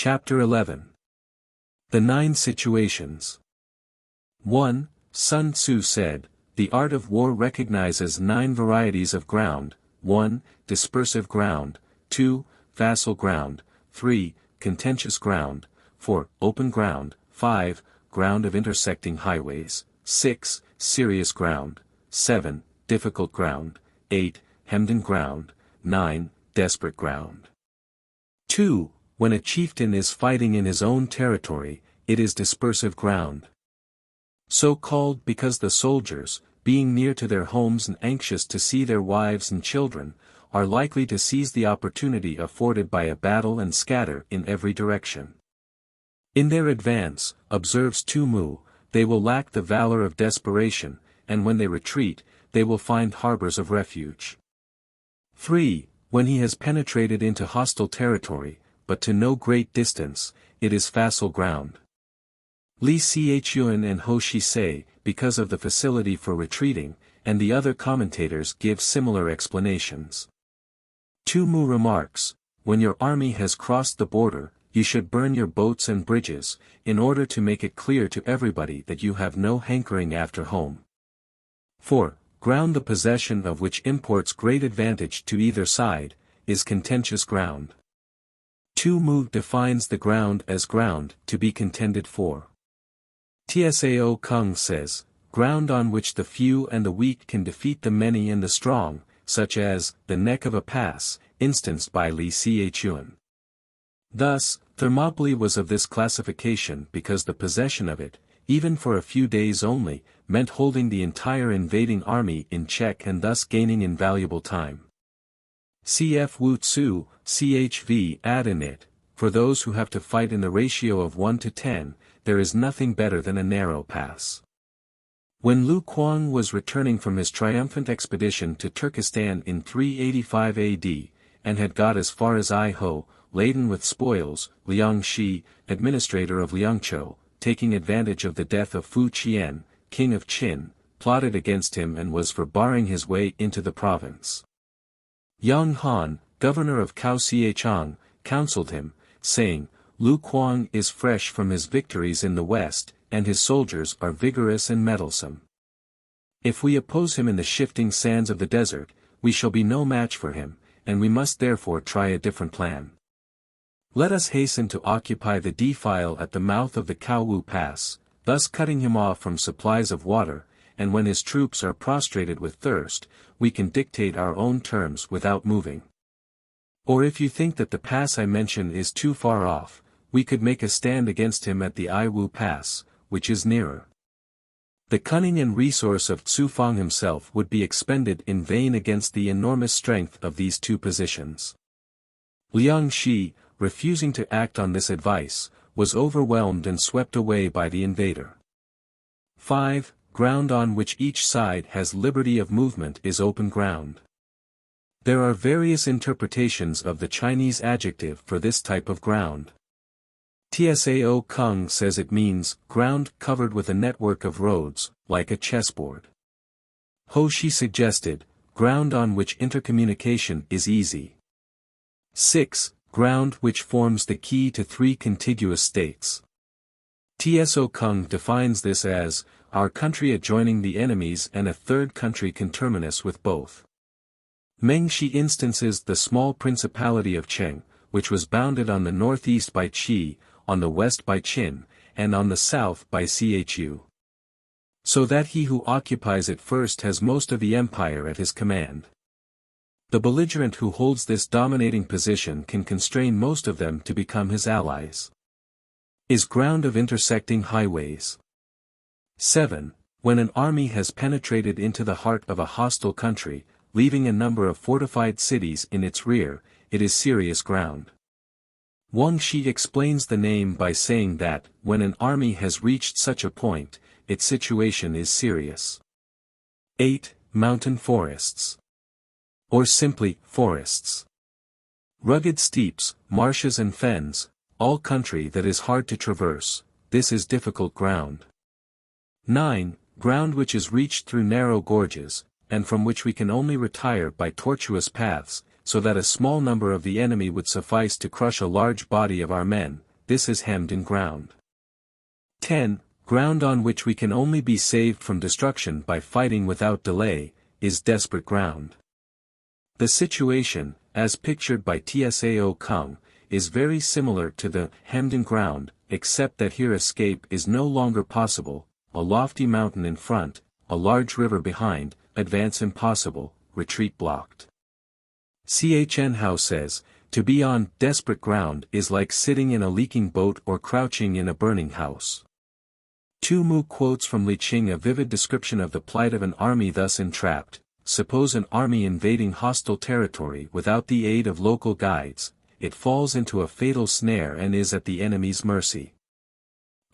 Chapter 11. The 9 Situations. 1. Sun Tzu said, "The art of war recognizes 9 varieties of ground: 1. Dispersive ground, 2. Facile ground, 3. Contentious ground, 4. Open ground, 5. Ground of intersecting highways, 6. Serious ground, 7. Difficult ground, 8. Hemmed-in ground, 9. Desperate ground." 2. When a chieftain is fighting in his own territory, it is dispersive ground. So called because the soldiers, being near to their homes and anxious to see their wives and children, are likely to seize the opportunity afforded by a battle and scatter in every direction. In their advance, observes Tu Mu, they will lack the valor of desperation, and when they retreat, they will find harbors of refuge. 3. When he has penetrated into hostile territory, but to no great distance, it is facile ground. Li Xiaoyun and Ho Shi say, because of the facility for retreating, and the other commentators give similar explanations. Tu Mu remarks, when your army has crossed the border, you should burn your boats and bridges, in order to make it clear to everybody that you have no hankering after home. 4. Ground the possession of which imports great advantage to either side, is contentious ground. Tu Mu defines the ground as ground to be contended for. Tsao Kung says, ground on which the few and the weak can defeat the many and the strong, such as, the neck of a pass, instanced by Li Xiaoyun. Thus, Thermopylae was of this classification because the possession of it, even for a few days only, meant holding the entire invading army in check and thus gaining invaluable time. Cf. Wu Tzu, Chv. add in it, for those who have to fight in the ratio of 1 to 10, there is nothing better than a narrow pass. When Lu Kuang was returning from his triumphant expedition to Turkestan in 385 AD, and had got as far as Ai-ho, laden with spoils, Liang Shi, administrator of Liangzhou, taking advantage of the death of Fu Qian, king of Qin, plotted against him and was for barring his way into the province. Yang Han, governor of Cao Xiechang, counseled him, saying, Lu Kuang is fresh from his victories in the west, and his soldiers are vigorous and mettlesome. If we oppose him in the shifting sands of the desert, we shall be no match for him, and we must therefore try a different plan. Let us hasten to occupy the defile at the mouth of the Kaowu Pass, thus cutting him off from supplies of water, and when his troops are prostrated with thirst, we can dictate our own terms without moving. Or if you think that the pass I mention is too far off, we could make a stand against him at the Aiwu Pass, which is nearer. The cunning and resource of Tzu Fang himself would be expended in vain against the enormous strength of these two positions. Liang Shi, refusing to act on this advice, was overwhelmed and swept away by the invader. 5. Ground on which each side has liberty of movement is open ground. There are various interpretations of the Chinese adjective for this type of ground. Tsao Kung says it means ground covered with a network of roads, like a chessboard. Ho Shi suggested, ground on which intercommunication is easy. 6. Ground which forms the key to 3 contiguous states. Tsao Kung defines this as, our country adjoining the enemies and a third country conterminous with both. Meng Shi instances the small principality of Cheng, which was bounded on the northeast by Qi, on the west by Qin, and on the south by Chu. So that he who occupies it first has most of the empire at his command. The belligerent who holds this dominating position can constrain most of them to become his allies. Is ground of intersecting highways. 7. When an army has penetrated into the heart of a hostile country, leaving a number of fortified cities in its rear, it is serious ground. Wang Shi explains the name by saying that, when an army has reached such a point, its situation is serious. 8. Mountain forests. Or simply, forests. Rugged steeps, marshes and fens, all country that is hard to traverse, this is difficult ground. 9. Ground which is reached through narrow gorges, and from which we can only retire by tortuous paths, so that a small number of the enemy would suffice to crush a large body of our men, this is hemmed in ground. 10. Ground on which we can only be saved from destruction by fighting without delay, is desperate ground. The situation, as pictured by Tsao Kung, is very similar to the hemmed in ground, except that here escape is no longer possible, a lofty mountain in front, a large river behind, advance impossible, retreat blocked. Chen Hao says, to be on desperate ground is like sitting in a leaking boat or crouching in a burning house. Tu Mu quotes from Li Qing a vivid description of the plight of an army thus entrapped. Suppose an army invading hostile territory without the aid of local guides, it falls into a fatal snare and is at the enemy's mercy.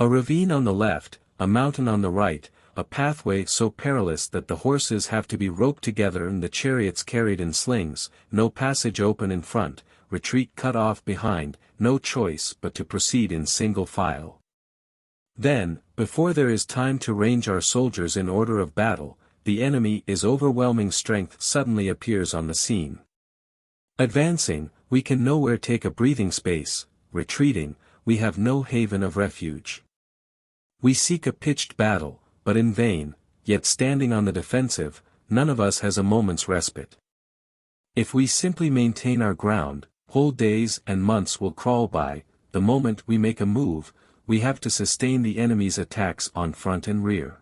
A ravine on the left, a mountain on the right, a pathway so perilous that the horses have to be roped together and the chariots carried in slings, no passage open in front, retreat cut off behind, no choice but to proceed in single file. Then, before there is time to range our soldiers in order of battle, the enemy's overwhelming strength suddenly appears on the scene. Advancing, we can nowhere take a breathing space; retreating, we have no haven of refuge. We seek a pitched battle, but in vain, yet standing on the defensive, none of us has a moment's respite. If we simply maintain our ground, whole days and months will crawl by; the moment we make a move, we have to sustain the enemy's attacks on front and rear.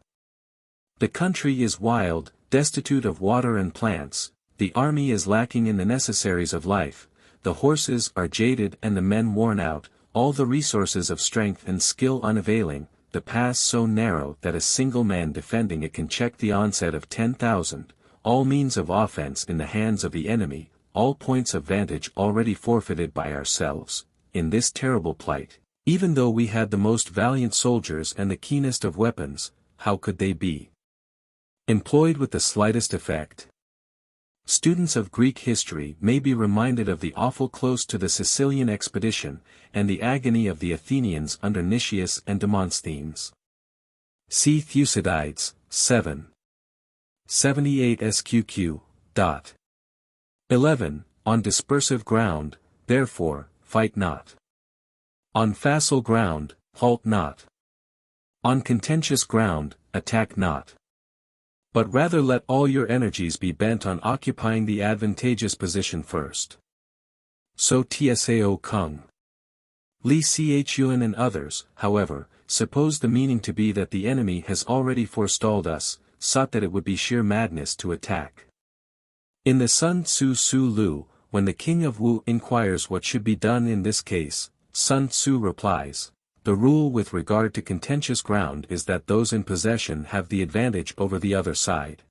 The country is wild, destitute of water and plants, the army is lacking in the necessaries of life, the horses are jaded and the men worn out, all the resources of strength and skill unavailing, the pass so narrow that a single man defending it can check the onset of 10,000, all means of offense in the hands of the enemy, all points of vantage already forfeited by ourselves. In this terrible plight, even though we had the most valiant soldiers and the keenest of weapons, how could they be employed with the slightest effect? Students of Greek history may be reminded of the awful close to the Sicilian expedition, and the agony of the Athenians under Nicias and Demosthenes. See Thucydides, 7. 78 SQQ. 11. On dispersive ground, therefore, fight not. On facile ground, halt not. On contentious ground, attack not. But rather let all your energies be bent on occupying the advantageous position first. So Tsao Kung. Li Chun and others, however, suppose the meaning to be that the enemy has already forestalled us, sought that it would be sheer madness to attack. In the Sun Tzu Su Lu, when the king of Wu inquires what should be done in this case, Sun Tzu replies, the rule with regard to contentious ground is that those in possession have the advantage over the other side.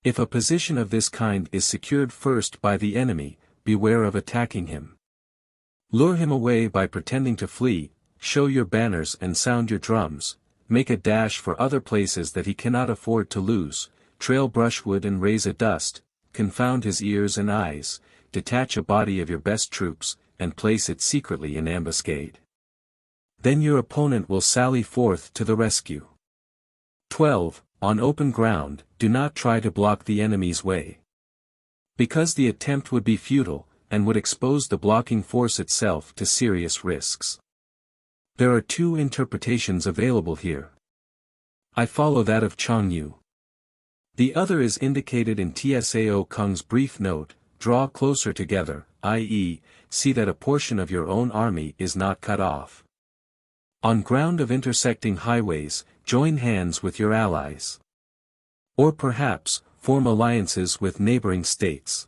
If a position of this kind is secured first by the enemy, beware of attacking him. Lure him away by pretending to flee, show your banners and sound your drums, make a dash for other places that he cannot afford to lose, trail brushwood and raise a dust, confound his ears and eyes, detach a body of your best troops, and place it secretly in ambuscade. Then your opponent will sally forth to the rescue. 12. On open ground, do not try to block the enemy's way. Because the attempt would be futile, and would expose the blocking force itself to serious risks. There are two interpretations available here. I follow that of Chang Yu. The other is indicated in Tsao Kung's brief note, draw closer together, i.e., see that a portion of your own army is not cut off. On ground of intersecting highways, join hands with your allies. Or perhaps, form alliances with neighboring states.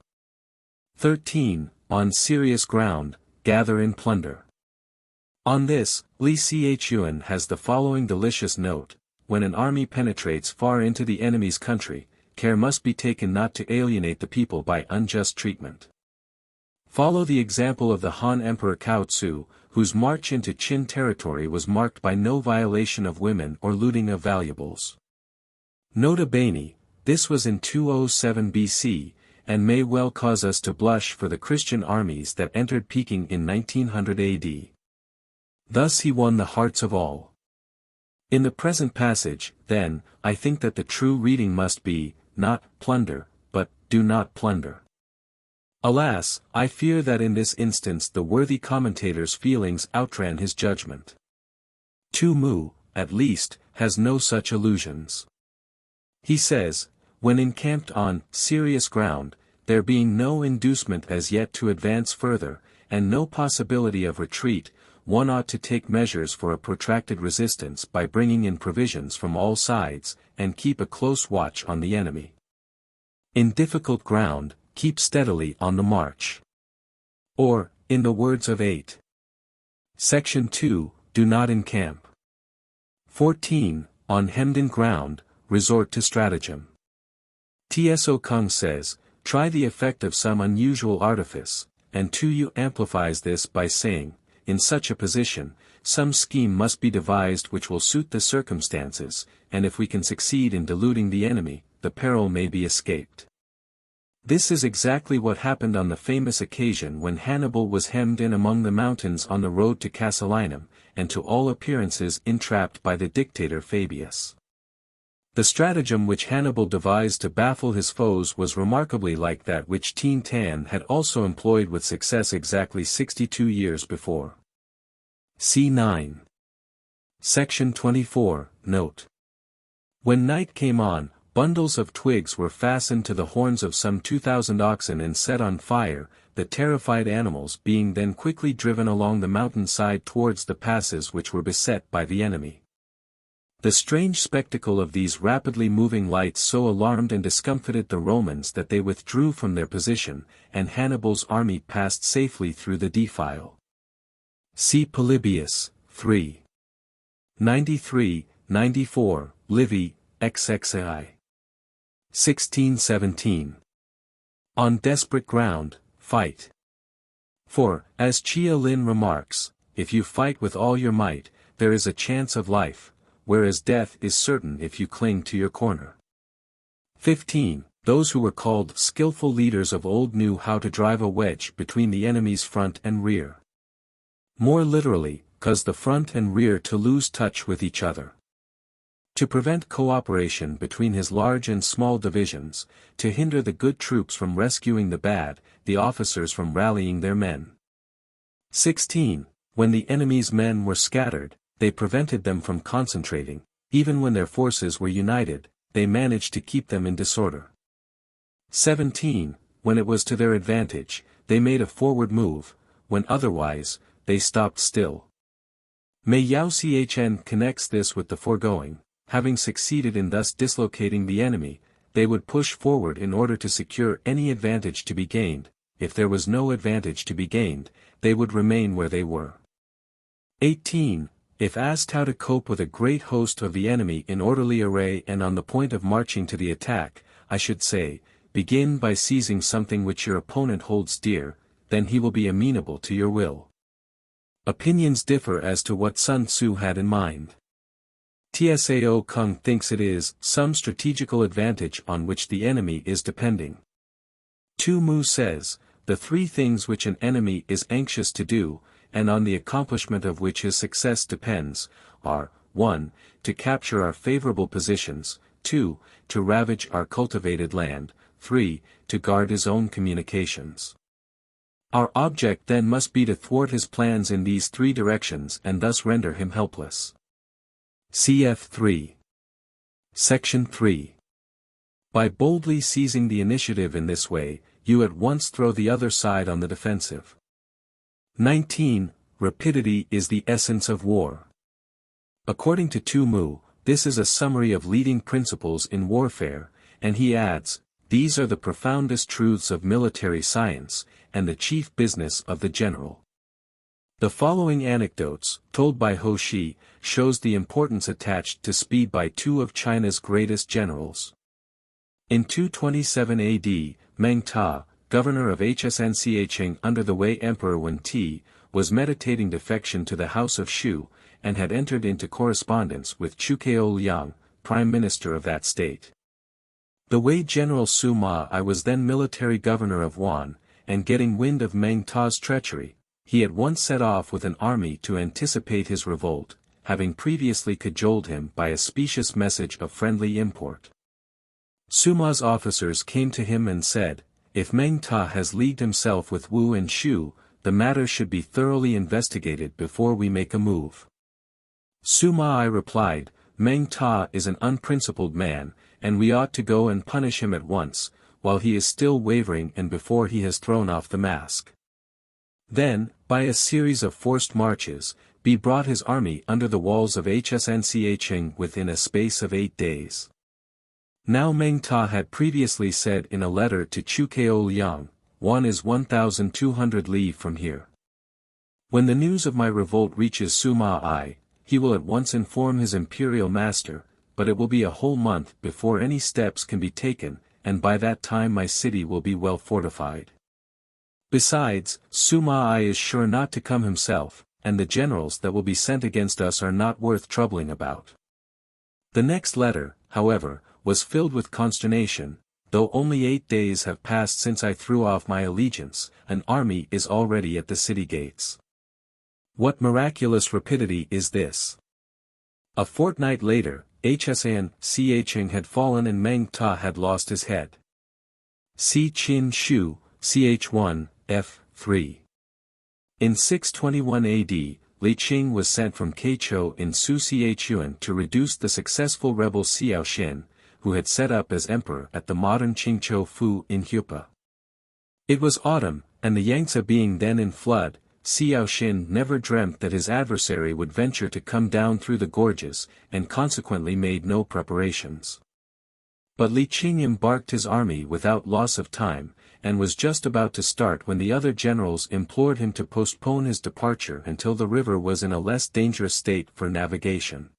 13. On serious ground, gather in plunder. On this, Li Chun has the following delicious note, when an army penetrates far into the enemy's country, care must be taken not to alienate the people by unjust treatment. Follow the example of the Han Emperor Cao Tzu, whose march into Qin territory was marked by no violation of women or looting of valuables. Nota bene, this was in 207 BC, and may well cause us to blush for the Christian armies that entered Peking in 1900 AD. Thus he won the hearts of all. In the present passage, then, I think that the true reading must be, not plunder, but do not plunder. Alas, I fear that in this instance the worthy commentator's feelings outran his judgment. Tu Mu, at least, has no such illusions. He says, when encamped on serious ground, there being no inducement as yet to advance further, and no possibility of retreat, one ought to take measures for a protracted resistance by bringing in provisions from all sides, and keep a close watch on the enemy. In difficult ground, keep steadily on the march. Or, in the words of 8. Section 2, do not encamp. 14. On hemmed-in ground, resort to stratagem. Tso Kung says, try the effect of some unusual artifice, and Tu Yu amplifies this by saying, in such a position, some scheme must be devised which will suit the circumstances, and if we can succeed in deluding the enemy, the peril may be escaped. This is exactly what happened on the famous occasion when Hannibal was hemmed in among the mountains on the road to Casilinum, and to all appearances entrapped by the dictator Fabius. The stratagem which Hannibal devised to baffle his foes was remarkably like that which Tin Tan had also employed with success exactly 62 years before. C9. Section 24, Note. When night came on, bundles of twigs were fastened to the horns of some 2,000 oxen and set on fire, the terrified animals being then quickly driven along the mountain side towards the passes which were beset by the enemy. The strange spectacle of these rapidly moving lights so alarmed and discomfited the Romans that they withdrew from their position, and Hannibal's army passed safely through the defile. See Polybius, 3. 93, 94, Livy, XXI. 1617. On desperate ground, fight. For, as Chia Lin remarks, if you fight with all your might, there is a chance of life, whereas death is certain if you cling to your corner. 15. Those who were called skillful leaders of old knew how to drive a wedge between the enemy's front and rear. More literally, cause the front and rear to lose touch with each other. To prevent cooperation between his large and small divisions, to hinder the good troops from rescuing the bad, the officers from rallying their men. 16. When the enemy's men were scattered, they prevented them from concentrating, even when their forces were united, they managed to keep them in disorder. 17. When it was to their advantage, they made a forward move, when otherwise, they stopped still. Mei Yao Chn connects this with the foregoing, having succeeded in thus dislocating the enemy, they would push forward in order to secure any advantage to be gained, if there was no advantage to be gained, they would remain where they were. 18. If asked how to cope with a great host of the enemy in orderly array and on the point of marching to the attack, I should say, begin by seizing something which your opponent holds dear, then he will be amenable to your will. Opinions differ as to what Sun Tzu had in mind. Tso Kung thinks it is some strategical advantage on which the enemy is depending. Tu Mu says, the three things which an enemy is anxious to do, and on the accomplishment of which his success depends, are, 1. To capture our favorable positions, 2. To ravage our cultivated land, 3. To guard his own communications. Our object then must be to thwart his plans in these three directions and thus render him helpless. Cf. 3. Section 3. By boldly seizing the initiative in this way, you at once throw the other side on the defensive. 19. Rapidity is the essence of war. According to Tu Mu, this is a summary of leading principles in warfare, and he adds, these are the profoundest truths of military science, and the chief business of the general. The following anecdotes, told by Ho Shi, shows the importance attached to speed by two of China's greatest generals. In 227 AD, Meng Ta, governor of Hsnchang under the Wei Emperor Wen Ti, was meditating defection to the house of Shu, and had entered into correspondence with Chukao Liang, prime minister of that state. The Wei general Su Ma I was then military governor of Wan, and getting wind of Meng Ta's treachery, he at once set off with an army to anticipate his revolt, having previously cajoled him by a specious message of friendly import. Su Ma's officers came to him and said, if Meng Ta has leagued himself with Wu and Shu, the matter should be thoroughly investigated before we make a move. Sima Ai replied, Meng Ta is an unprincipled man, and we ought to go and punish him at once, while he is still wavering and before he has thrown off the mask. Then, by a series of forced marches, be brought his army under the walls of Hsncheng within a space of 8 days. Now Meng Ta had previously said in a letter to Chukao Liang, "One is 1,200 li from here. When the news of my revolt reaches Sima Ai, he will at once inform his imperial master, but it will be a whole month before any steps can be taken, and by that time my city will be well fortified. Besides, Sima Ai is sure not to come himself, and the generals that will be sent against us are not worth troubling about." The next letter, however, was filled with consternation. Though only 8 days have passed since I threw off my allegiance, an army is already at the city gates. What miraculous rapidity is this? A fortnight later, Hsncheng had fallen and Meng Ta had lost his head. See Qin Shu, ch1, f3. In 621 AD, Li Qing was sent from Keichou in Su Chuan to reduce the successful rebel Xiao Xin, who had set up as emperor at the modern Qingzhou Fu in Hupa. It was autumn, and the Yangtze being then in flood, Xiao Xin never dreamt that his adversary would venture to come down through the gorges, and consequently made no preparations. But Li Qing embarked his army without loss of time, and was just about to start when the other generals implored him to postpone his departure until the river was in a less dangerous state for navigation.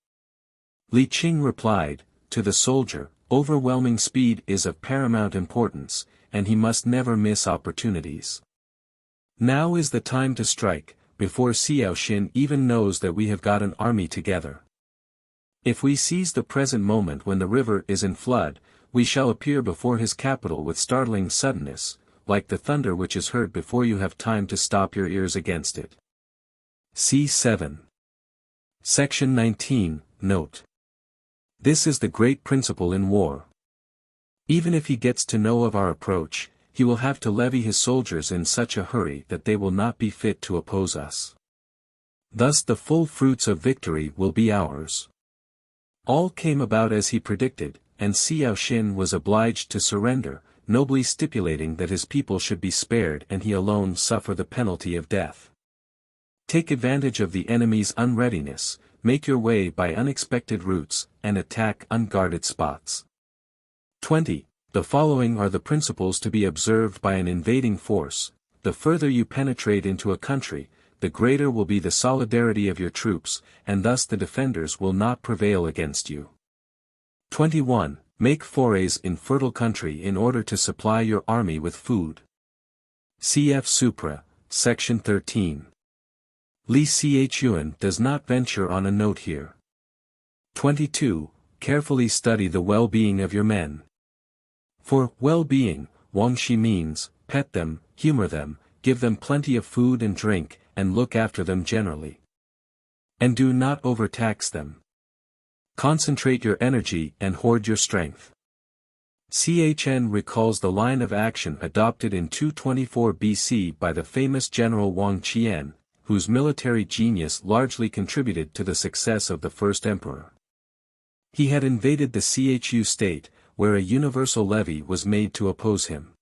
Li Qing replied, to the soldier, overwhelming speed is of paramount importance, and he must never miss opportunities. Now is the time to strike, before Xiao Xin even knows that we have got an army together. If we seize the present moment when the river is in flood, we shall appear before his capital with startling suddenness, like the thunder which is heard before you have time to stop your ears against it. C7. Section 19, Note. This is the great principle in war. Even if he gets to know of our approach, he will have to levy his soldiers in such a hurry that they will not be fit to oppose us. Thus the full fruits of victory will be ours. All came about as he predicted, and Xiao Xin was obliged to surrender, nobly stipulating that his people should be spared and he alone suffer the penalty of death. Take advantage of the enemy's unreadiness, make your way by unexpected routes, and attack unguarded spots. 20. The following are the principles to be observed by an invading force. The further you penetrate into a country, the greater will be the solidarity of your troops, and thus the defenders will not prevail against you. 21. Make forays in fertile country in order to supply your army with food. Cf. Supra, Section 13. Li Chuan does not venture on a note here. 22. Carefully study the well-being of your men. For well-being, Wangxi means, pet them, humor them, give them plenty of food and drink, and look after them generally. And do not overtax them. Concentrate your energy and hoard your strength. Chn recalls the line of action adopted in 224 BC by the famous general Wang Qian, whose military genius largely contributed to the success of the first emperor. He had invaded the Chu state, where a universal levy was made to oppose him.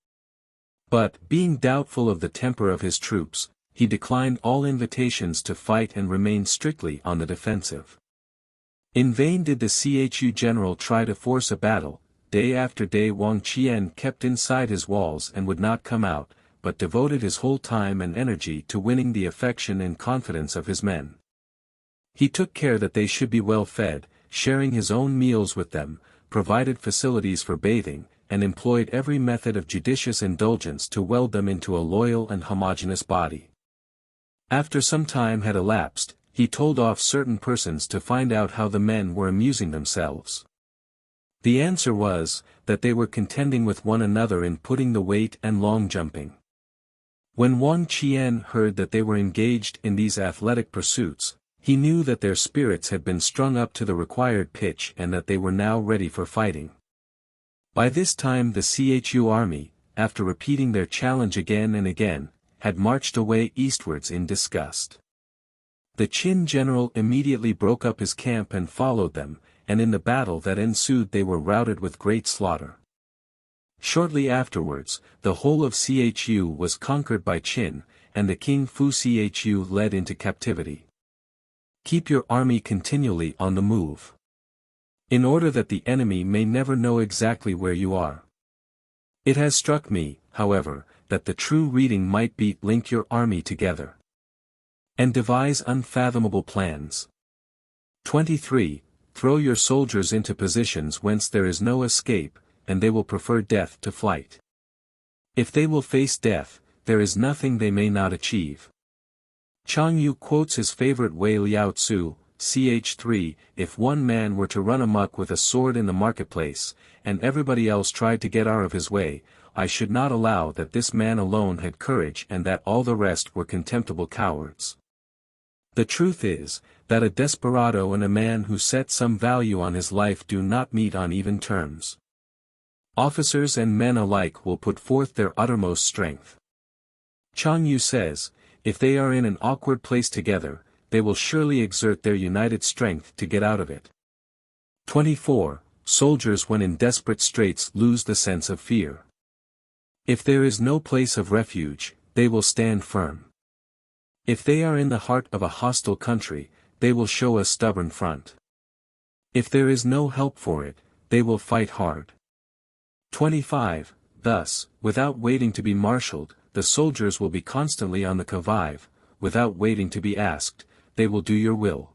But, being doubtful of the temper of his troops, he declined all invitations to fight and remained strictly on the defensive. In vain did the Chu general try to force a battle. Day after day Wang Qian kept inside his walls and would not come out, but devoted his whole time and energy to winning the affection and confidence of his men. He took care that they should be well fed, sharing his own meals with them, provided facilities for bathing, and employed every method of judicious indulgence to weld them into a loyal and homogeneous body. After some time had elapsed, he told off certain persons to find out how the men were amusing themselves. The answer was, that they were contending with one another in putting the weight and long jumping. When Wang Qian heard that they were engaged in these athletic pursuits, he knew that their spirits had been strung up to the required pitch and that they were now ready for fighting. By this time the Chu army, after repeating their challenge again and again, had marched away eastwards in disgust. The Qin general immediately broke up his camp and followed them, and in the battle that ensued they were routed with great slaughter. Shortly afterwards, the whole of Chu was conquered by Qin, and the king Fu Chu led into captivity. Keep your army continually on the move, in order that the enemy may never know exactly where you are. It has struck me, however, that the true reading might be link your army together and devise unfathomable plans. 23. Throw your soldiers into positions whence there is no escape, and they will prefer death to flight. If they will face death, there is nothing they may not achieve. Chang Yu quotes his favorite Wei Liao Tzu, ch. 3, if one man were to run amok with a sword in the marketplace, and everybody else tried to get out of his way, I should not allow that this man alone had courage and that all the rest were contemptible cowards. The truth is, that a desperado and a man who set some value on his life do not meet on even terms. Officers and men alike will put forth their uttermost strength. Chang Yu says, if they are in an awkward place together, they will surely exert their united strength to get out of it. 24. Soldiers when in desperate straits lose the sense of fear. If there is no place of refuge, they will stand firm. If they are in the heart of a hostile country, they will show a stubborn front. If there is no help for it, they will fight hard. 25. Thus, without waiting to be marshaled, the soldiers will be constantly on the qui vive, without waiting to be asked, they will do your will.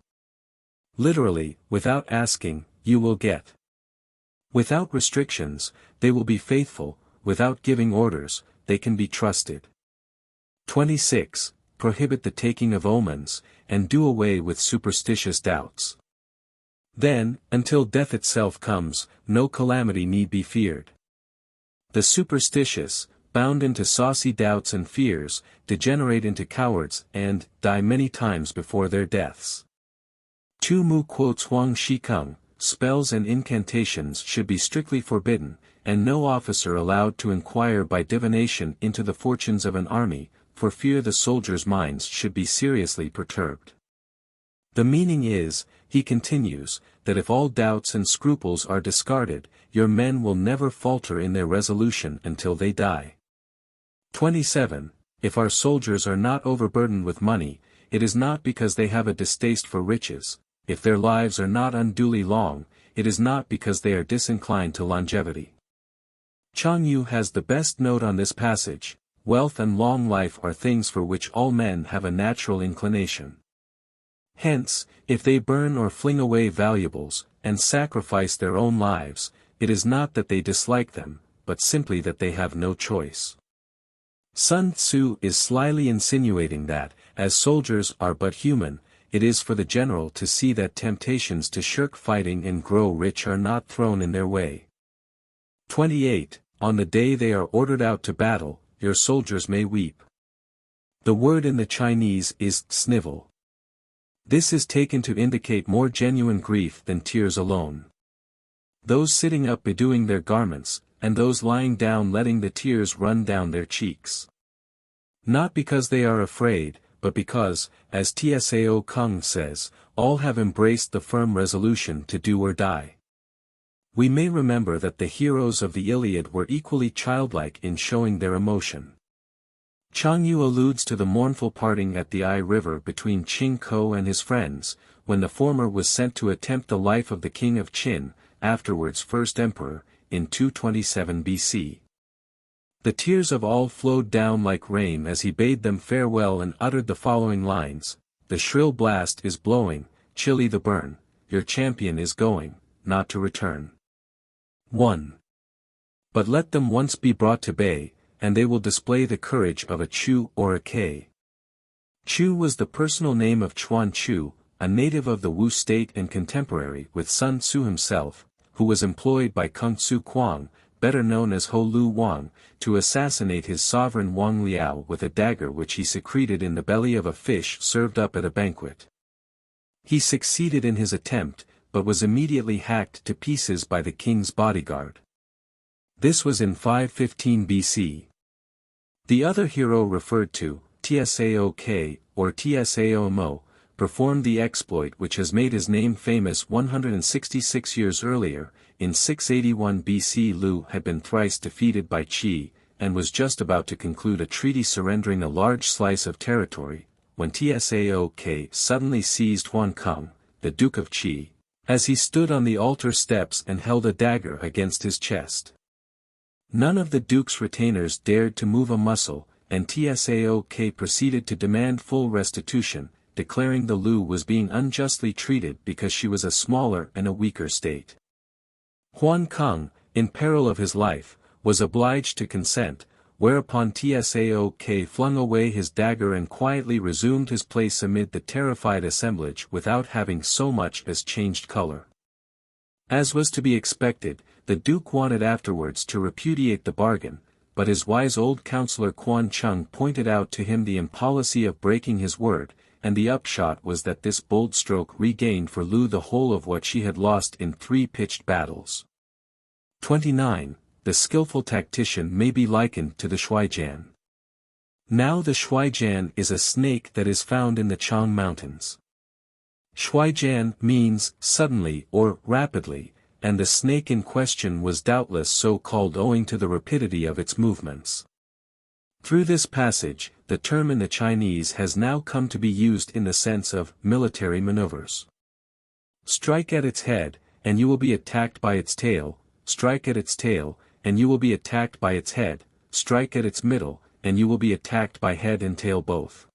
Literally, without asking, you will get. Without restrictions, they will be faithful, without giving orders, they can be trusted. 26. Prohibit the taking of omens, and do away with superstitious doubts. Then, until death itself comes, no calamity need be feared. The superstitious, bound into saucy doubts and fears, degenerate into cowards and die many times before their deaths. Tu Mu quotes Huang Shikeng, spells and incantations should be strictly forbidden, and no officer allowed to inquire by divination into the fortunes of an army, for fear the soldiers' minds should be seriously perturbed. The meaning is, he continues, that if all doubts and scruples are discarded, your men will never falter in their resolution until they die. 27. If our soldiers are not overburdened with money, it is not because they have a distaste for riches. If their lives are not unduly long, it is not because they are disinclined to longevity. Chang Yu has the best note on this passage. Wealth and long life are things for which all men have a natural inclination. Hence, if they burn or fling away valuables, and sacrifice their own lives, it is not that they dislike them, but simply that they have no choice. Sun Tzu is slyly insinuating that, as soldiers are but human, it is for the general to see that temptations to shirk fighting and grow rich are not thrown in their way. 28. On the day they are ordered out to battle, your soldiers may weep. The word in the Chinese is snivel. This is taken to indicate more genuine grief than tears alone. Those sitting up bedewing their garments, and those lying down letting the tears run down their cheeks. Not because they are afraid, but because, as Tsao Kung says, all have embraced the firm resolution to do or die. We may remember that the heroes of the Iliad were equally childlike in showing their emotion. Chang Yu alludes to the mournful parting at the Ai River between Qing Ko and his friends, when the former was sent to attempt the life of the king of Qin, afterwards first emperor, in 227 BC. The tears of all flowed down like rain as he bade them farewell and uttered the following lines: the shrill blast is blowing, chilly the burn, your champion is going, not to return. 1. But let them once be brought to bay, and they will display the courage of a Chu or a K. Chu was the personal name of Chuan Chu, a native of the Wu state and contemporary with Sun Tzu himself, who was employed by Kung Tzu Kuang, better known as Ho Lu Wang, to assassinate his sovereign Wang Liao with a dagger which he secreted in the belly of a fish served up at a banquet. He succeeded in his attempt, but was immediately hacked to pieces by the king's bodyguard. This was in 515 BC. The other hero referred to, Tsaok, or Tsaomo, performed the exploit which has made his name famous 166 years earlier. In 681 BC Lu had been thrice defeated by Qi, and was just about to conclude a treaty surrendering a large slice of territory, when Tsaok suddenly seized Huan Kang, the Duke of Qi, as he stood on the altar steps and held a dagger against his chest. None of the Duke's retainers dared to move a muscle, and Tsaok proceeded to demand full restitution, declaring the Lu was being unjustly treated because she was a smaller and a weaker state. Huan Kang, in peril of his life, was obliged to consent, whereupon Tsaok flung away his dagger and quietly resumed his place amid the terrified assemblage without having so much as changed color. As was to be expected, the Duke wanted afterwards to repudiate the bargain, but his wise old counselor Quan Chung pointed out to him the impolicy of breaking his word, and the upshot was that this bold stroke regained for Lu the whole of what she had lost in 3 pitched battles. 29. The skillful tactician may be likened to the Shuaijian. Now the Shuaijian is a snake that is found in the Chang Mountains. Shuaijian means suddenly or rapidly, and the snake in question was doubtless so called owing to the rapidity of its movements. Through this passage, the term in the Chinese has now come to be used in the sense of military maneuvers. Strike at its head, and you will be attacked by its tail; strike at its tail, and you will be attacked by its head; strike at its middle, and you will be attacked by head and tail both.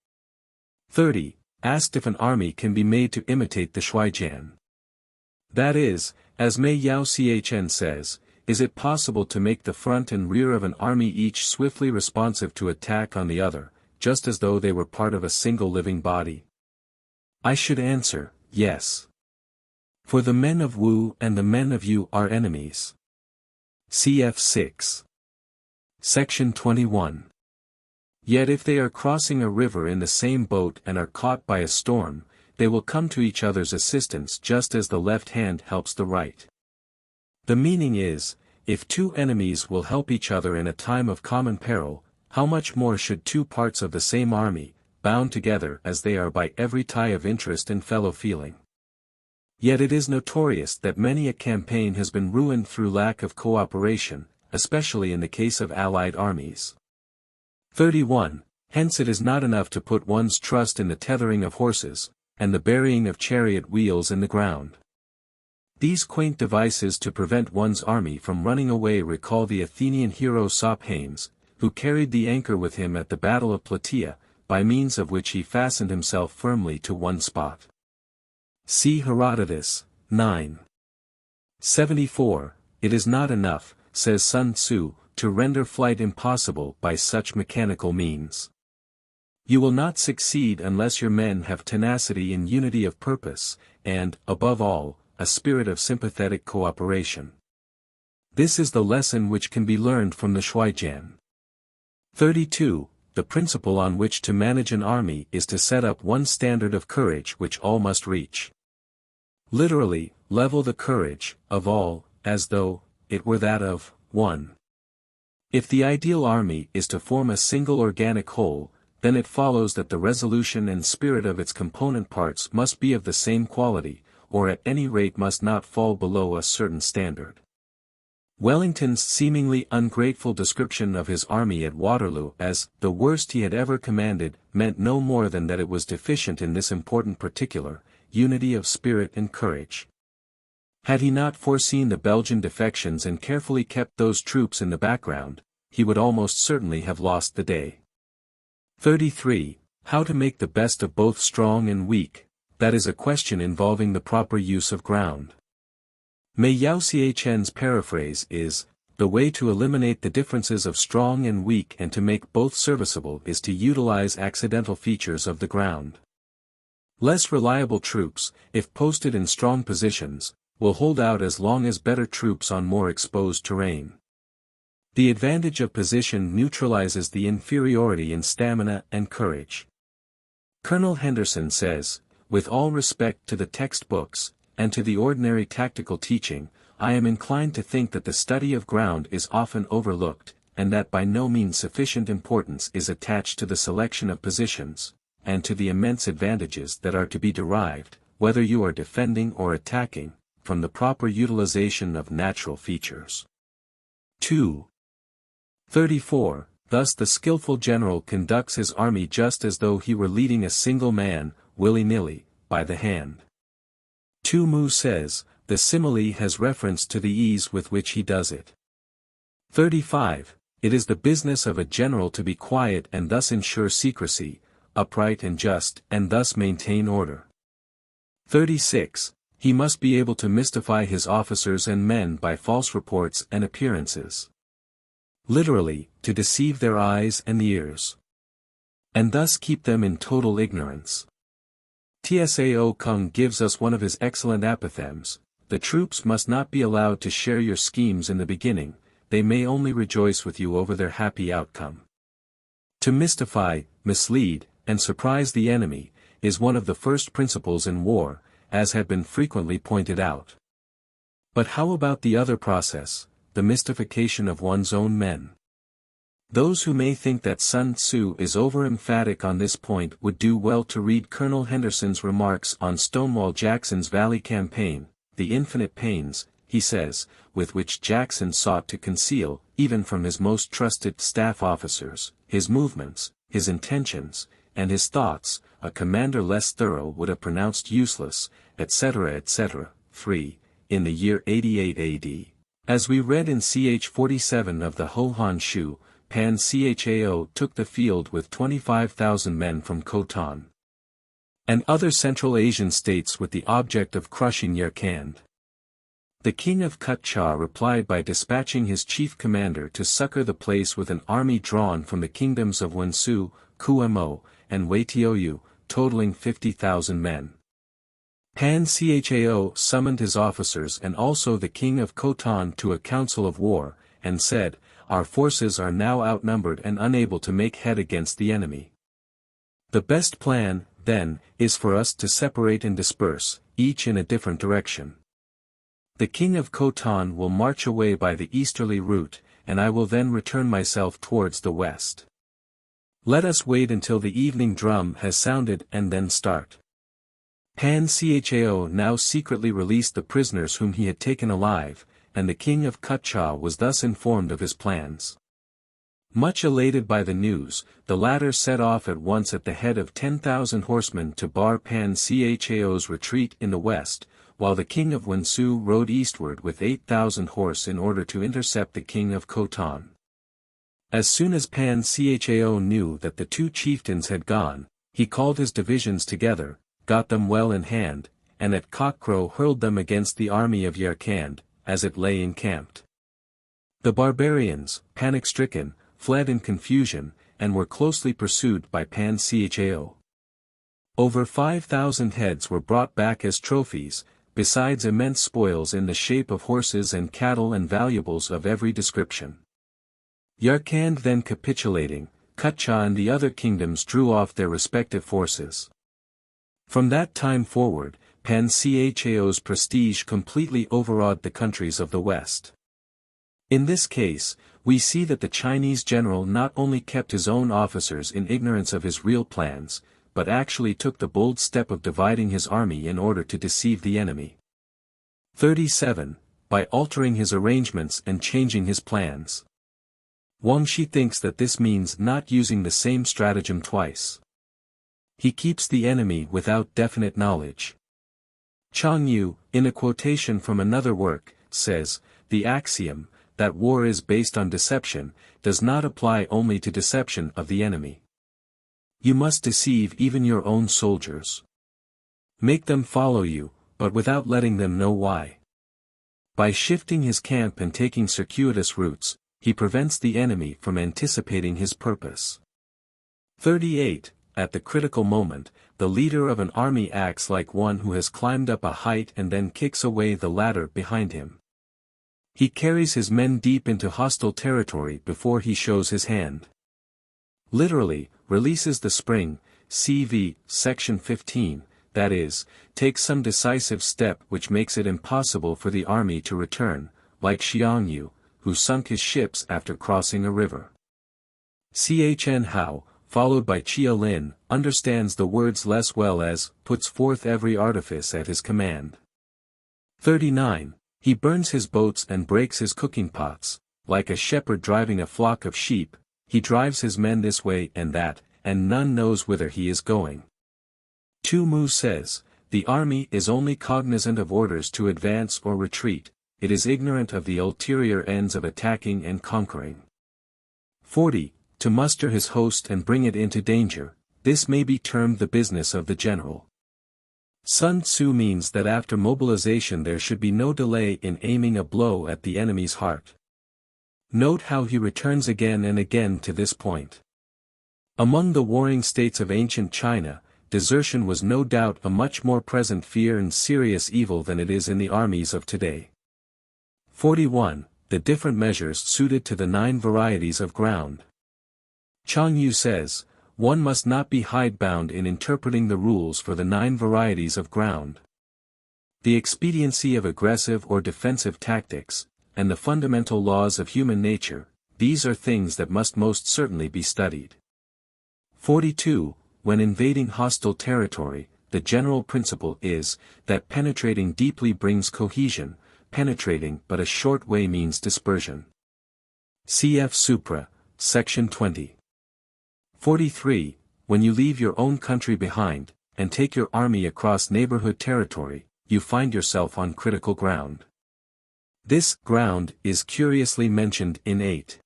30. Asked if an army can be made to imitate the Shuaijian. That is, as Mei Yao Chen says, is it possible to make the front and rear of an army each swiftly responsive to attack on the other, just as though they were part of a single living body? I should answer, yes. For the men of Wu and the men of Yu are enemies. Cf 6. Section 21. Yet if they are crossing a river in the same boat and are caught by a storm, they will come to each other's assistance just as the left hand helps the right. The meaning is, if 2 enemies will help each other in a time of common peril, how much more should 2 parts of the same army, bound together as they are by every tie of interest and fellow feeling. Yet it is notorious that many a campaign has been ruined through lack of cooperation, especially in the case of allied armies. 31. Hence it is not enough to put one's trust in the tethering of horses, and the burying of chariot wheels in the ground. These quaint devices to prevent one's army from running away recall the Athenian hero Sophanes, who carried the anchor with him at the Battle of Plataea, by means of which he fastened himself firmly to one spot. See Herodotus, 9. 74. It is not enough, says Sun Tzu, to render flight impossible by such mechanical means. You will not succeed unless your men have tenacity and unity of purpose, and, above all, a spirit of sympathetic cooperation. This is the lesson which can be learned from the Shuaijian. 32. The principle on which to manage an army is to set up one standard of courage which all must reach. Literally, level the courage of all, as though it were that of one. If the ideal army is to form a single organic whole, then it follows that the resolution and spirit of its component parts must be of the same quality, or at any rate must not fall below a certain standard. Wellington's seemingly ungrateful description of his army at Waterloo as the worst he had ever commanded meant no more than that it was deficient in this important particular, unity of spirit and courage. Had he not foreseen the Belgian defections and carefully kept those troops in the background, he would almost certainly have lost the day. 33. How to make the best of both strong and weak, that is a question involving the proper use of ground. Mei Yao Chen's paraphrase is, the way to eliminate the differences of strong and weak and to make both serviceable is to utilize accidental features of the ground. Less reliable troops, if posted in strong positions, will hold out as long as better troops on more exposed terrain. The advantage of position neutralizes the inferiority in stamina and courage. Colonel Henderson says, with all respect to the textbooks, and to the ordinary tactical teaching, I am inclined to think that the study of ground is often overlooked, and that by no means sufficient importance is attached to the selection of positions, and to the immense advantages that are to be derived, whether you are defending or attacking, from the proper utilization of natural features. 2. 34. Thus the skillful general conducts his army just as though he were leading a single man, willy-nilly, by the hand. 2 Mu says, the simile has reference to the ease with which he does it. 35. It is the business of a general to be quiet and thus ensure secrecy, upright and just, and thus maintain order. 36. He must be able to mystify his officers and men by false reports and appearances. Literally, to deceive their eyes and ears. And thus keep them in total ignorance. Tsao Kung gives us one of his excellent apothegms: the troops must not be allowed to share your schemes in the beginning, they may only rejoice with you over their happy outcome. To mystify, mislead, and surprise the enemy, is one of the first principles in war, as had been frequently pointed out. But how about the other process, the mystification of one's own men? Those who may think that Sun Tzu is over-emphatic on this point would do well to read Colonel Henderson's remarks on Stonewall Jackson's Valley Campaign, the infinite pains, he says, with which Jackson sought to conceal, even from his most trusted staff officers, his movements, his intentions, and his thoughts, a commander less thorough would have pronounced useless, etc. etc. 3. In the year 88 AD. As we read in ch. 47 of the Hohan Shu, Pan Cao took the field with 25,000 men from Khotan and other Central Asian states with the object of crushing Yarkand. The king of Kutcha replied by dispatching his chief commander to succor the place with an army drawn from the kingdoms of Wensu, Kuemo, and Waitioyu, totaling 50,000 men. Pan Cao summoned his officers and also the king of Khotan to a council of war, and said, "Our forces are now outnumbered and unable to make head against the enemy. The best plan, then, is for us to separate and disperse, each in a different direction. The king of Khotan will march away by the easterly route, and I will then return myself towards the west. Let us wait until the evening drum has sounded and then start." Pan Cao now secretly released the prisoners whom he had taken alive, and the king of Kutcha was thus informed of his plans. Much elated by the news, the latter set off at once at the head of 10,000 horsemen to bar Pan Cao's retreat in the west, while the king of Wensu rode eastward with 8,000 horse in order to intercept the king of Khotan. As soon as Pan Cao knew that the two chieftains had gone, he called his divisions together, got them well in hand, and at cockcrow hurled them against the army of Yarkand, as it lay encamped. The barbarians, panic-stricken, fled in confusion, and were closely pursued by Pan Cao. Over 5,000 heads were brought back as trophies, besides immense spoils in the shape of horses and cattle and valuables of every description. Yarkand then capitulating, Kutcha and the other kingdoms drew off their respective forces. From that time forward, Pan Cao's prestige completely overawed the countries of the West. In this case, we see that the Chinese general not only kept his own officers in ignorance of his real plans, but actually took the bold step of dividing his army in order to deceive the enemy. 37. By altering his arrangements and changing his plans. Wang Shi thinks that this means not using the same stratagem twice. He keeps the enemy without definite knowledge. Chang Yu, in a quotation from another work, says, "The axiom, that war is based on deception, does not apply only to deception of the enemy. You must deceive even your own soldiers. Make them follow you, but without letting them know why. By shifting his camp and taking circuitous routes, he prevents the enemy from anticipating his purpose." 38. At the critical moment, the leader of an army acts like one who has climbed up a height and then kicks away the ladder behind him. He carries his men deep into hostile territory before he shows his hand. Literally, releases the spring, cv. section 15, that is, takes some decisive step which makes it impossible for the army to return, like Xiongnu, who sunk his ships after crossing a river. Chen Hao, followed by Chia Lin, understands the words less well as, puts forth every artifice at his command. 39. He burns his boats and breaks his cooking pots, like a shepherd driving a flock of sheep, he drives his men this way and that, and none knows whither he is going. Tu Mu says, the army is only cognizant of orders to advance or retreat, it is ignorant of the ulterior ends of attacking and conquering. 40. To muster his host and bring it into danger, this may be termed the business of the general. Sun Tzu means that after mobilization there should be no delay in aiming a blow at the enemy's heart. Note how he returns again and again to this point. Among the warring states of ancient China, desertion was no doubt a much more present fear and serious evil than it is in the armies of today. 41. The different measures suited to the 9 varieties of ground. Chang Yu says, one must not be hidebound in interpreting the rules for the 9 varieties of ground. The expediency of aggressive or defensive tactics, and the fundamental laws of human nature, these are things that must most certainly be studied. 42. When invading hostile territory, the general principle is, that penetrating deeply brings cohesion, penetrating but a short way means dispersion. Cf. Supra, Section 20. 43. When you leave your own country behind, and take your army across neighborhood territory, you find yourself on critical ground. This ground is curiously mentioned in 8.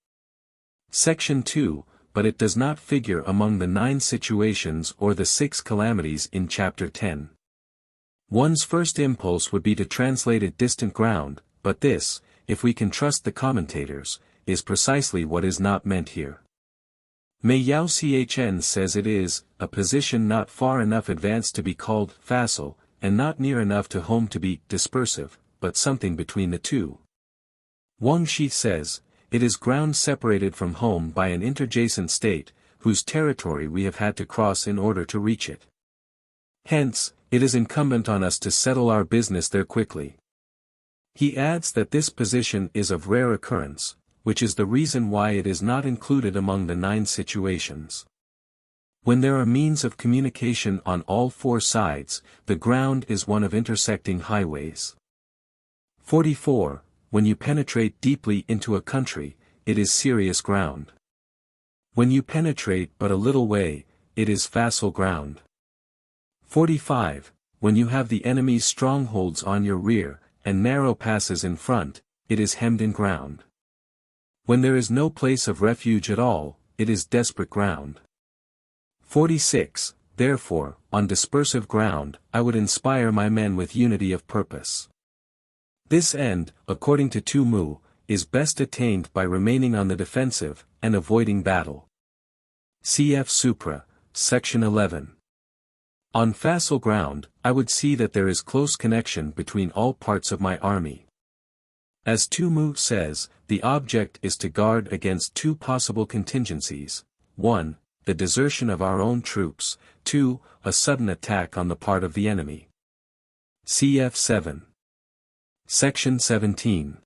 Section 2, but it does not figure among the 9 situations or the 6 calamities in Chapter 10. One's first impulse would be to translate it distant ground, but this, if we can trust the commentators, is precisely what is not meant here. Mei Yao Chn says it is, a position not far enough advanced to be called facile, and not near enough to home to be dispersive, but something between the two. Wang Shi says, it is ground separated from home by an interjacent state, whose territory we have had to cross in order to reach it. Hence, it is incumbent on us to settle our business there quickly. He adds that this position is of rare occurrence, which is the reason why it is not included among the 9 situations. When there are means of communication on all 4 sides, the ground is one of intersecting highways. 44. When you penetrate deeply into a country, it is serious ground. When you penetrate but a little way, it is facile ground. 45. When you have the enemy's strongholds on your rear, and narrow passes in front, it is hemmed in ground. When there is no place of refuge at all, it is desperate ground. 46. Therefore, on dispersive ground, I would inspire my men with unity of purpose. This end, according to Tu Mu, is best attained by remaining on the defensive, and avoiding battle. Cf. Supra, Section 11. On facile ground, I would see that there is close connection between all parts of my army. As Tu Mu says, the object is to guard against 2 possible contingencies, 1, the desertion of our own troops, 2, a sudden attack on the part of the enemy. Cf. 7. Section 17.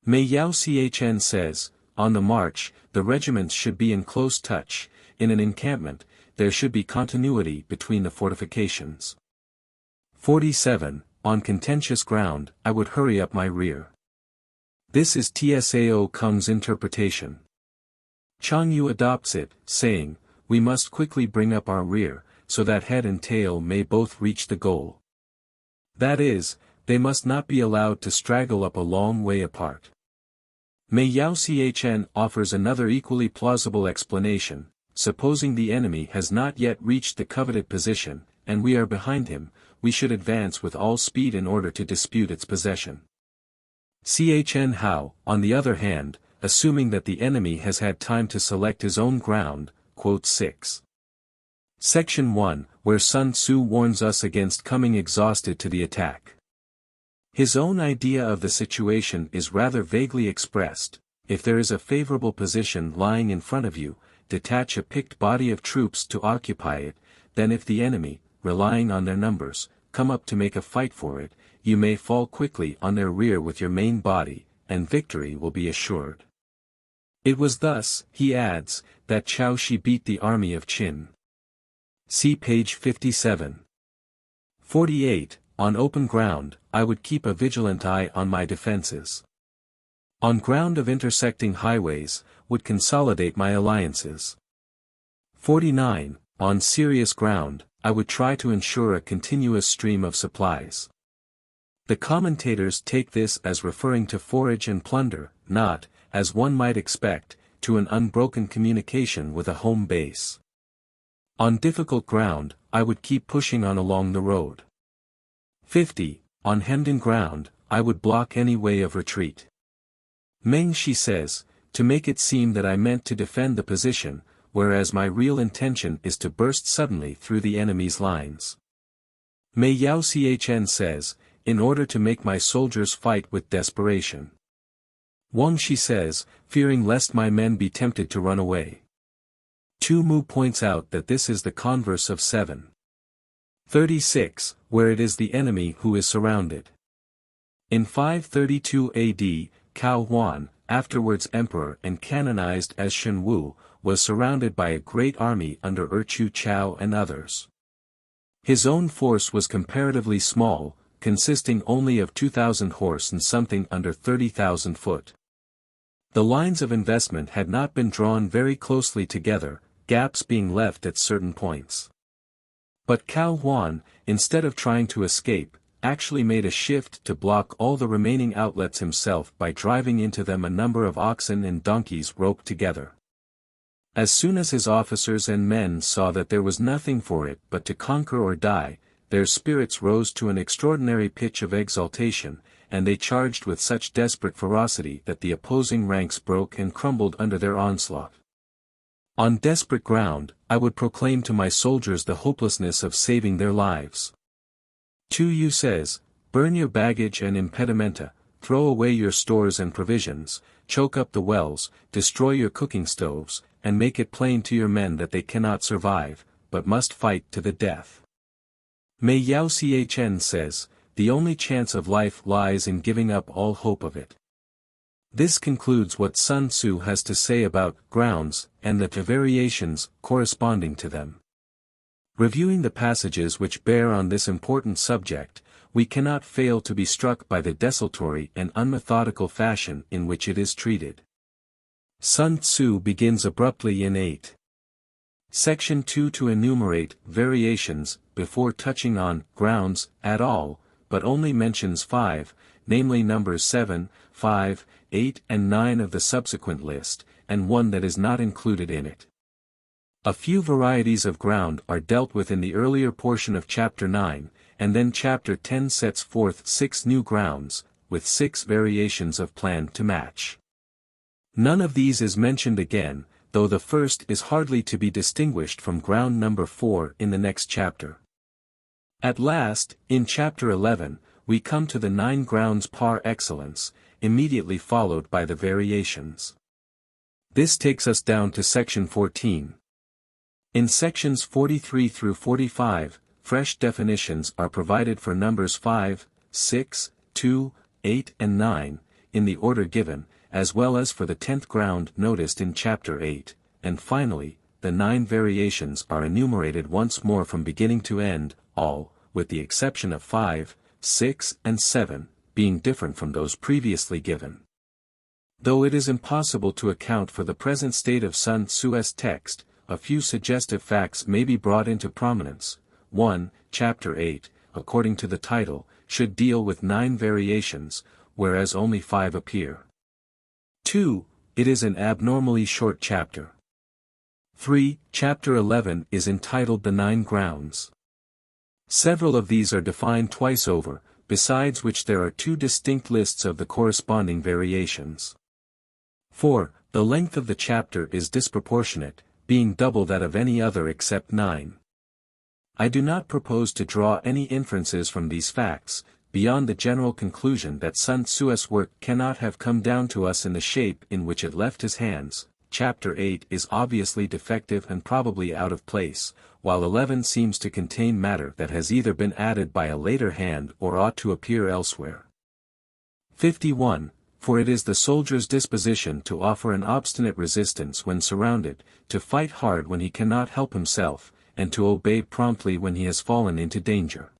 Mei Yao Chn says, on the march, the regiments should be in close touch, in an encampment, there should be continuity between the fortifications. 47. On contentious ground, I would hurry up my rear. This is Tsao Kung's interpretation. Chang Yu adopts it, saying, we must quickly bring up our rear, so that head and tail may both reach the goal. That is, they must not be allowed to straggle up a long way apart. Mei Yao Chn offers another equally plausible explanation, supposing the enemy has not yet reached the coveted position, and we are behind him, we should advance with all speed in order to dispute its possession. Chen Hao, on the other hand, assuming that the enemy has had time to select his own ground, quote 6. Section 1, where Sun Tzu warns us against coming exhausted to the attack. His own idea of the situation is rather vaguely expressed. If there is a favorable position lying in front of you, detach a picked body of troops to occupy it, then if the enemy, relying on their numbers, come up to make a fight for it, you may fall quickly on their rear with your main body, and victory will be assured. It was thus, he adds, that Chao Shi beat the army of Qin. See page 57. 48. On open ground, I would keep a vigilant eye on my defenses. On ground of intersecting highways, would consolidate my alliances. 49. On serious ground, I would try to ensure a continuous stream of supplies. The commentators take this as referring to forage and plunder, not, as one might expect, to an unbroken communication with a home base. On difficult ground, I would keep pushing on along the road. 50. On hemmed-in ground, I would block any way of retreat. Meng Shi says, to make it seem that I meant to defend the position, whereas my real intention is to burst suddenly through the enemy's lines. Mei Yao Chn says, in order to make my soldiers fight with desperation. Wang Shi says, fearing lest my men be tempted to run away. Tu Mu points out that this is the converse of 7. 36, where it is the enemy who is surrounded. In 532 AD, Cao Huan, afterwards emperor and canonized as Shen Wu, was surrounded by a great army under Chu Chao and others. His own force was comparatively small, consisting only of 2,000 horse and something under 30,000 foot. The lines of investment had not been drawn very closely together, gaps being left at certain points. But Cao Huan, instead of trying to escape, actually made a shift to block all the remaining outlets himself by driving into them a number of oxen and donkeys roped together. As soon as his officers and men saw that there was nothing for it but to conquer or die, their spirits rose to an extraordinary pitch of exaltation, and they charged with such desperate ferocity that the opposing ranks broke and crumbled under their onslaught. On desperate ground, I would proclaim to my soldiers the hopelessness of saving their lives. Tu Yu says, burn your baggage and impedimenta, throw away your stores and provisions, choke up the wells, destroy your cooking stoves, and make it plain to your men that they cannot survive, but must fight to the death. Mei Yao Chn says, the only chance of life lies in giving up all hope of it. This concludes what Sun Tzu has to say about grounds, and the variations corresponding to them. Reviewing the passages which bear on this important subject, we cannot fail to be struck by the desultory and unmethodical fashion in which it is treated. Sun Tzu begins abruptly in 8. Section 2 to enumerate variations, before touching on grounds at all, but only mentions 5, namely numbers 7, 5, 8 and 9 of the subsequent list, and one that is not included in it. A few varieties of ground are dealt with in the earlier portion of Chapter 9, and then Chapter 10 sets forth 6 new grounds, with 6 variations of plan to match. None of these is mentioned again, though the first is hardly to be distinguished from ground number 4 in the next chapter. At last, in Chapter 11, we come to the 9 grounds par excellence, immediately followed by the variations. This takes us down to Section 14. In sections 43 through 45, fresh definitions are provided for numbers 5, 6, 2, 8 and 9, in the order given, as well as for the 10th ground noticed in Chapter 8, and finally, the 9 variations are enumerated once more from beginning to end, all, with the exception of 5, 6 and 7, being different from those previously given. Though it is impossible to account for the present state of Sun Tzu's text, a few suggestive facts may be brought into prominence. 1. Chapter 8, according to the title, should deal with 9 variations, whereas only 5 appear. 2. It is an abnormally short chapter. 3. Chapter 11 is entitled The 9 Grounds. Several of these are defined twice over, besides which there are 2 distinct lists of the corresponding variations. 4. The length of the chapter is disproportionate, being double that of any other except 9. I do not propose to draw any inferences from these facts, beyond the general conclusion that Sun Tzu's work cannot have come down to us in the shape in which it left his hands, Chapter 8 is obviously defective and probably out of place, while 11 seems to contain matter that has either been added by a later hand or ought to appear elsewhere. 51. For it is the soldier's disposition to offer an obstinate resistance when surrounded, to fight hard when he cannot help himself, and to obey promptly when he has fallen into danger.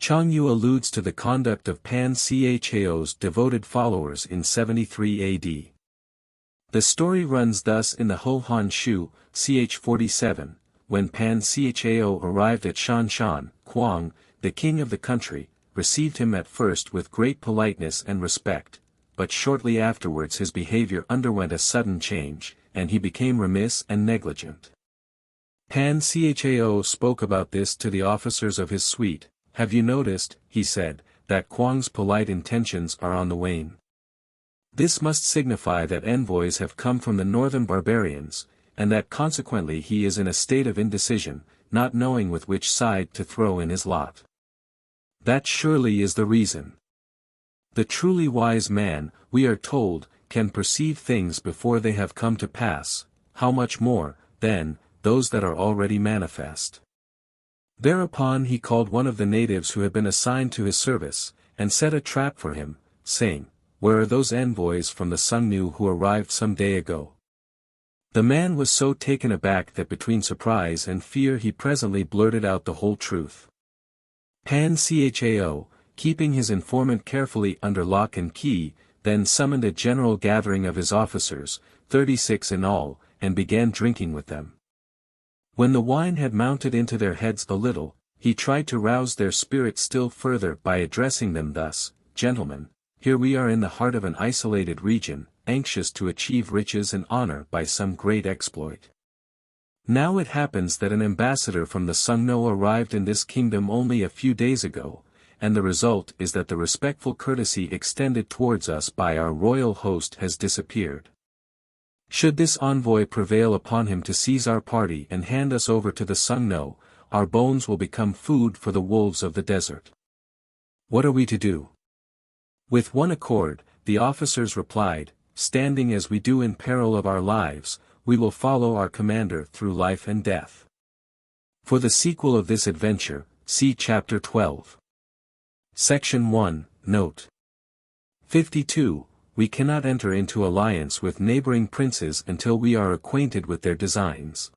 Chang Yu alludes to the conduct of Pan Cao's devoted followers in 73 AD. The story runs thus in the Ho Han Shu, ch. 47, when Pan Cao arrived at Shan Shan, Kuang, the king of the country, received him at first with great politeness and respect, but shortly afterwards his behavior underwent a sudden change, and he became remiss and negligent. Pan Cao spoke about this to the officers of his suite. "Have you noticed," he said, "that Kuang's polite intentions are on the wane? This must signify that envoys have come from the northern barbarians, and that consequently he is in a state of indecision, not knowing with which side to throw in his lot. That surely is the reason. The truly wise man, we are told, can perceive things before they have come to pass, how much more, then, those that are already manifest." Thereupon he called one of the natives who had been assigned to his service, and set a trap for him, saying, "Where are those envoys from the Sungnu who arrived some day ago?" The man was so taken aback that between surprise and fear he presently blurted out the whole truth. Pan Cao, keeping his informant carefully under lock and key, then summoned a general gathering of his officers, 36 in all, and began drinking with them. When the wine had mounted into their heads a little, he tried to rouse their spirits still further by addressing them thus: "Gentlemen, here we are in the heart of an isolated region, anxious to achieve riches and honor by some great exploit. Now it happens that an ambassador from the Sungno arrived in this kingdom only a few days ago, and the result is that the respectful courtesy extended towards us by our royal host has disappeared. Should this envoy prevail upon him to seize our party and hand us over to the Sungno, our bones will become food for the wolves of the desert. What are we to do?" With one accord, the officers replied, "Standing as we do in peril of our lives, we will follow our commander through life and death." For the sequel of this adventure, see Chapter 12. Section 1, Note 52. We cannot enter into alliance with neighboring princes until we are acquainted with their designs.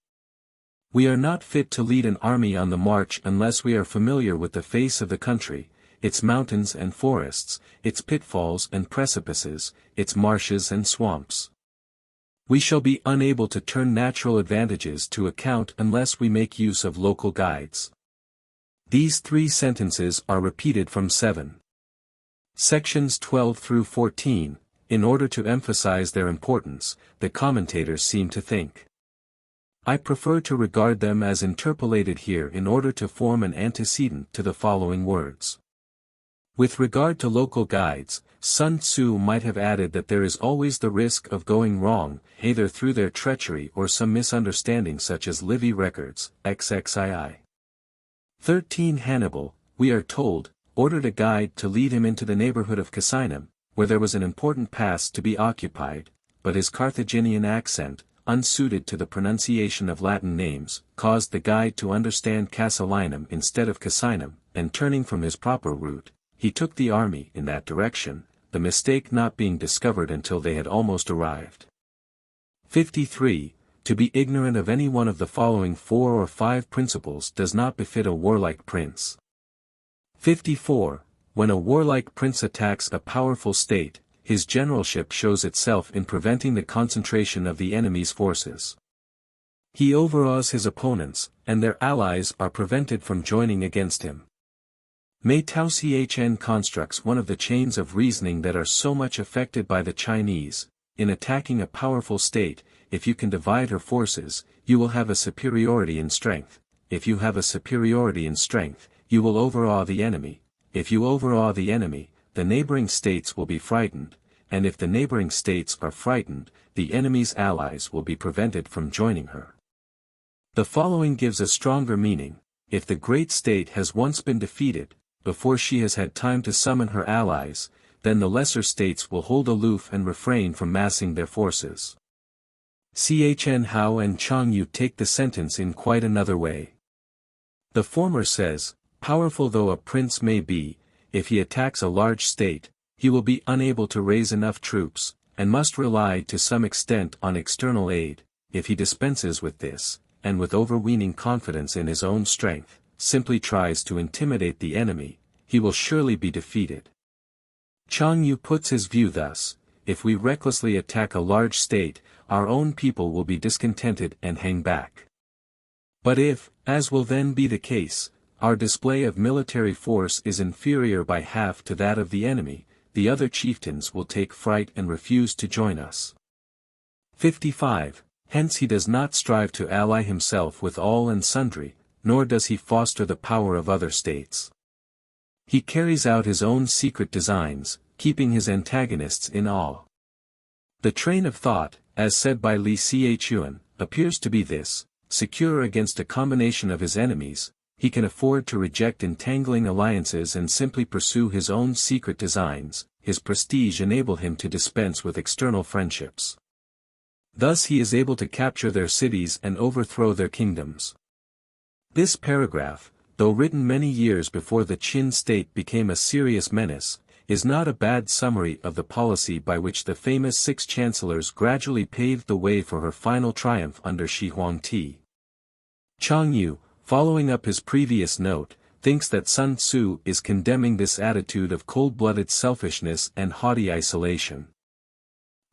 We are not fit to lead an army on the march unless we are familiar with the face of the country, its mountains and forests, its pitfalls and precipices, its marshes and swamps. We shall be unable to turn natural advantages to account unless we make use of local guides. These 3 sentences are repeated from 7. Sections 12 through 14. In order to emphasize their importance, the commentators seem to think. I prefer to regard them as interpolated here in order to form an antecedent to the following words. With regard to local guides, Sun Tzu might have added that there is always the risk of going wrong, either through their treachery or some misunderstanding such as Livy records, XXII. 13. Hannibal, we are told, ordered a guide to lead him into the neighborhood of Casinum, where there was an important pass to be occupied, but his Carthaginian accent, unsuited to the pronunciation of Latin names, caused the guide to understand Casilinum instead of Casinum, and turning from his proper route, he took the army in that direction, the mistake not being discovered until they had almost arrived. 53. To be ignorant of any one of the following 4 or 5 principles does not befit a warlike prince. 54. When a warlike prince attacks a powerful state, his generalship shows itself in preventing the concentration of the enemy's forces. He overawes his opponents, and their allies are prevented from joining against him. Mei Tao-Chn constructs one of the chains of reasoning that are so much affected by the Chinese. In attacking a powerful state, if you can divide her forces, you will have a superiority in strength. If you have a superiority in strength, you will overawe the enemy. If you overawe the enemy, the neighboring states will be frightened, and if the neighboring states are frightened, the enemy's allies will be prevented from joining her. The following gives a stronger meaning: if the great state has once been defeated, before she has had time to summon her allies, then the lesser states will hold aloof and refrain from massing their forces. Chen Hao and Chang Yu take the sentence in quite another way. The former says, powerful though a prince may be, if he attacks a large state, he will be unable to raise enough troops, and must rely to some extent on external aid. If he dispenses with this, and with overweening confidence in his own strength, simply tries to intimidate the enemy, he will surely be defeated. Chang Yu puts his view thus: if we recklessly attack a large state, our own people will be discontented and hang back. But if, as will then be the case, our display of military force is inferior by half to that of the enemy, the other chieftains will take fright and refuse to join us. 55. Hence he does not strive to ally himself with all and sundry, nor does he foster the power of other states. He carries out his own secret designs, keeping his antagonists in awe. The train of thought, as said by Li Xichuan, appears to be this: secure against a combination of his enemies, he can afford to reject entangling alliances and simply pursue his own secret designs. His prestige enables him to dispense with external friendships. Thus he is able to capture their cities and overthrow their kingdoms. This paragraph, though written many years before the Qin state became a serious menace, is not a bad summary of the policy by which the famous six chancellors gradually paved the way for her final triumph under Shi Huangti. Chang Yu, following up his previous note, thinks that Sun Tzu is condemning this attitude of cold-blooded selfishness and haughty isolation.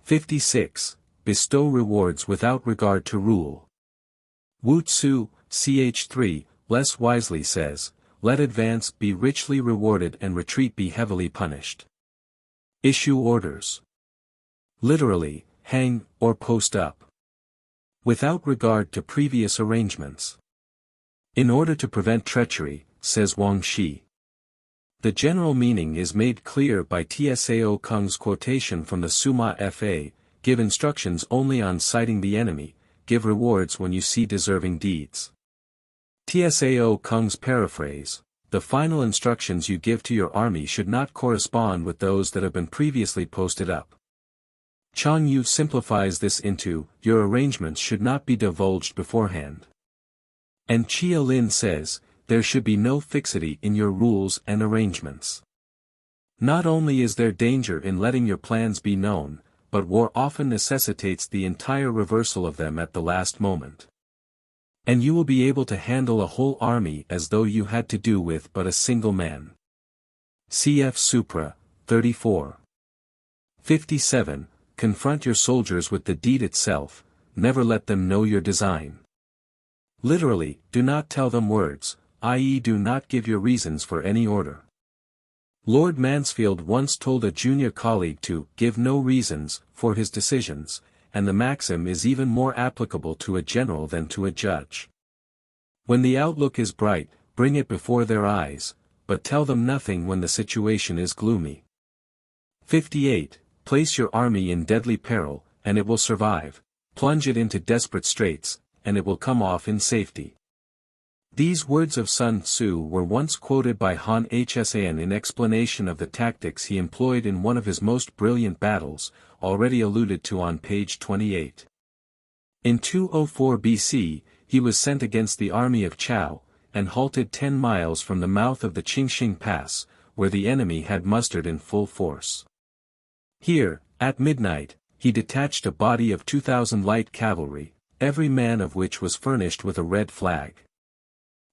56. Bestow rewards without regard to rule. Wu Tzu, ch. 3, less wisely says, let advance be richly rewarded and retreat be heavily punished. Issue orders. Literally, hang, or post up. Without regard to previous arrangements. In order to prevent treachery, says Wang Shi. The general meaning is made clear by Tsao Kung's quotation from the Summa Fa, give instructions only on sighting the enemy, give rewards when you see deserving deeds. Tsao Kung's paraphrase: the final instructions you give to your army should not correspond with those that have been previously posted up. Chang Yu simplifies this into, your arrangements should not be divulged beforehand. And Chia Lin says, there should be no fixity in your rules and arrangements. Not only is there danger in letting your plans be known, but war often necessitates the entire reversal of them at the last moment. And you will be able to handle a whole army as though you had to do with but a single man. Cf. Supra, 34. 57. Confront your soldiers with the deed itself, never let them know your design. Literally, do not tell them words, i.e. do not give your reasons for any order. Lord Mansfield once told a junior colleague to give no reasons for his decisions, and the maxim is even more applicable to a general than to a judge. When the outlook is bright, bring it before their eyes, but tell them nothing when the situation is gloomy. 58. Place your army in deadly peril, and it will survive. Plunge it into desperate straits, and it will come off in safety. These words of Sun Tzu were once quoted by Han Hsan in explanation of the tactics he employed in one of his most brilliant battles, already alluded to on page 28. In 204 BC, he was sent against the army of Chao, and halted 10 miles from the mouth of the Qingxing Pass, where the enemy had mustered in full force. Here, at midnight, he detached a body of 2,000 light cavalry, every man of which was furnished with a red flag.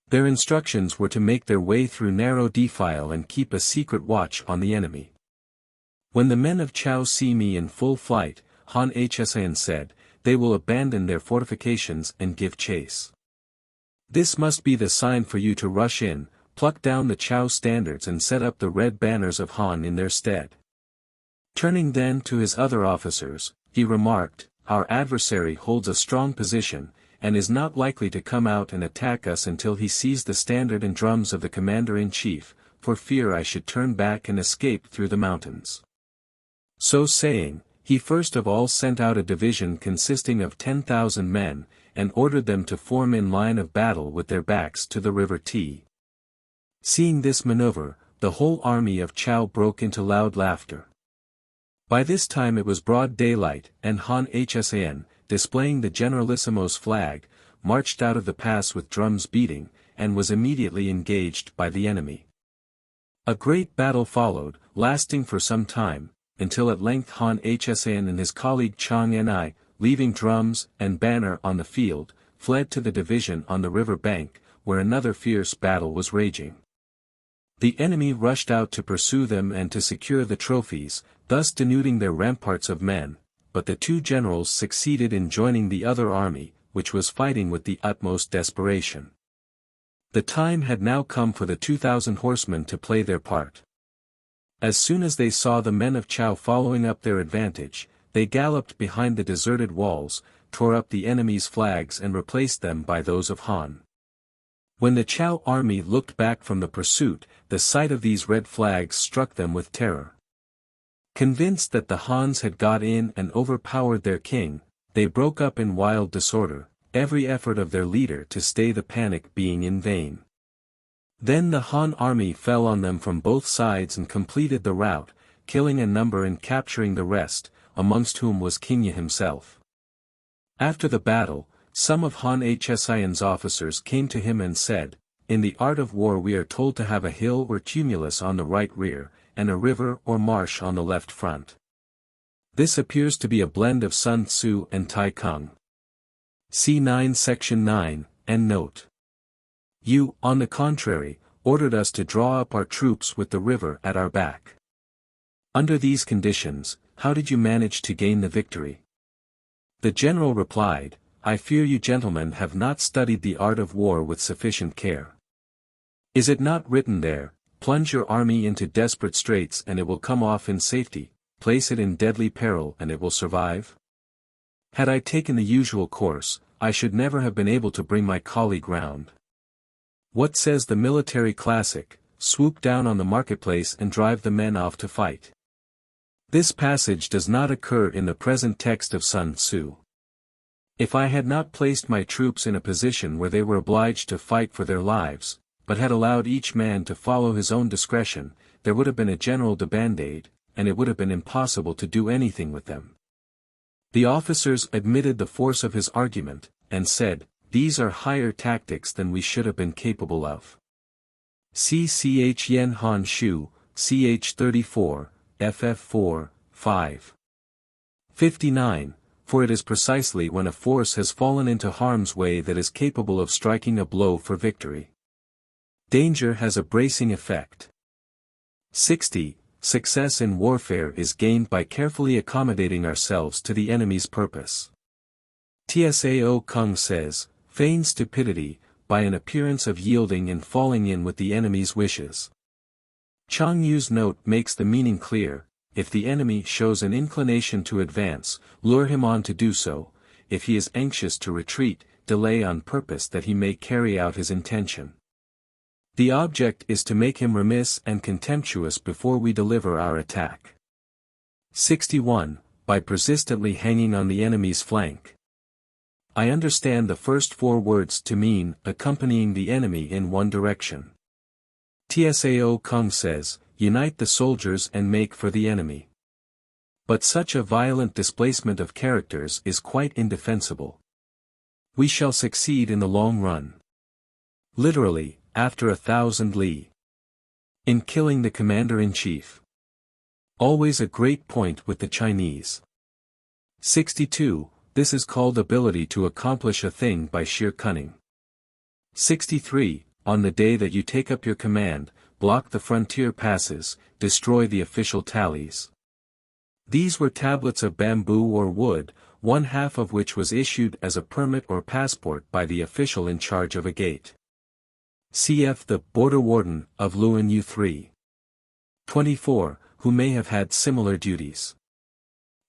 Their instructions were to make their way through narrow defile and keep a secret watch on the enemy. When the men of Chao see me in full flight, Han Hsan said, they will abandon their fortifications and give chase. This must be the sign for you to rush in, pluck down the Chao standards and set up the red banners of Han in their stead. Turning then to his other officers, he remarked, our adversary holds a strong position, and is not likely to come out and attack us until he sees the standard and drums of the commander-in-chief, for fear I should turn back and escape through the mountains. So saying, he first of all sent out a division consisting of 10,000 men, and ordered them to form in line of battle with their backs to the river Ti. Seeing this maneuver, the whole army of Chao broke into loud laughter. By this time it was broad daylight, and Han Hsan, displaying the Generalissimo's flag, marched out of the pass with drums beating, and was immediately engaged by the enemy. A great battle followed, lasting for some time, until at length Han Hsan and his colleague Chang Ni, leaving drums and banner on the field, fled to the division on the river bank, where another fierce battle was raging. The enemy rushed out to pursue them and to secure the trophies, thus denuding their ramparts of men, but the two generals succeeded in joining the other army, which was fighting with the utmost desperation. The time had now come for the 2,000 horsemen to play their part. As soon as they saw the men of Chao following up their advantage, they galloped behind the deserted walls, tore up the enemy's flags and replaced them by those of Han. When the Chao army looked back from the pursuit, the sight of these red flags struck them with terror. Convinced that the Hans had got in and overpowered their king, they broke up in wild disorder, every effort of their leader to stay the panic being in vain. Then the Han army fell on them from both sides and completed the rout, killing a number and capturing the rest, amongst whom was King Yi himself. After the battle, some of Han Hsian's officers came to him and said, "In the art of war we are told to have a hill or tumulus on the right rear, and a river or marsh on the left front. This appears to be a blend of Sun Tzu and Tai Kung. C9 Section 9, and note. You, on the contrary, ordered us to draw up our troops with the river at our back. Under these conditions, how did you manage to gain the victory?" The general replied, "I fear you gentlemen have not studied the art of war with sufficient care. Is it not written there, plunge your army into desperate straits and it will come off in safety, place it in deadly peril and it will survive? Had I taken the usual course, I should never have been able to bring my colleague round. What says the military classic, swoop down on the marketplace and drive the men off to fight? This passage does not occur in the present text of Sun Tzu. If I had not placed my troops in a position where they were obliged to fight for their lives, but had allowed each man to follow his own discretion, there would have been a general debandade, and it would have been impossible to do anything with them." The officers admitted the force of his argument, and said, "These are higher tactics than we should have been capable of." See Ch Yen Han Shu, Ch 34, ff 4, 5. 59. For it is precisely when a force has fallen into harm's way that is capable of striking a blow for victory. Danger has a bracing effect. 60. Success in warfare is gained by carefully accommodating ourselves to the enemy's purpose. Tsao Kung says, "Feign stupidity, by an appearance of yielding and falling in with the enemy's wishes." Chang Yu's note makes the meaning clear: if the enemy shows an inclination to advance, lure him on to do so; if he is anxious to retreat, delay on purpose that he may carry out his intention. The object is to make him remiss and contemptuous before we deliver our attack. 61. By persistently hanging on the enemy's flank. I understand the first 4 words to mean accompanying the enemy in one direction. Tsao Kung says, "Unite the soldiers and make for the enemy." But such a violent displacement of characters is quite indefensible. We shall succeed in the long run. Literally, after 1,000 li. In killing the commander-in-chief. Always a great point with the Chinese. 62. This is called ability to accomplish a thing by sheer cunning. 63. On the day that you take up your command, block the frontier passes, destroy the official tallies. These were tablets of bamboo or wood, one half of which was issued as a permit or passport by the official in charge of a gate. Cf. the border warden of Luan U 3. 24, who may have had similar duties.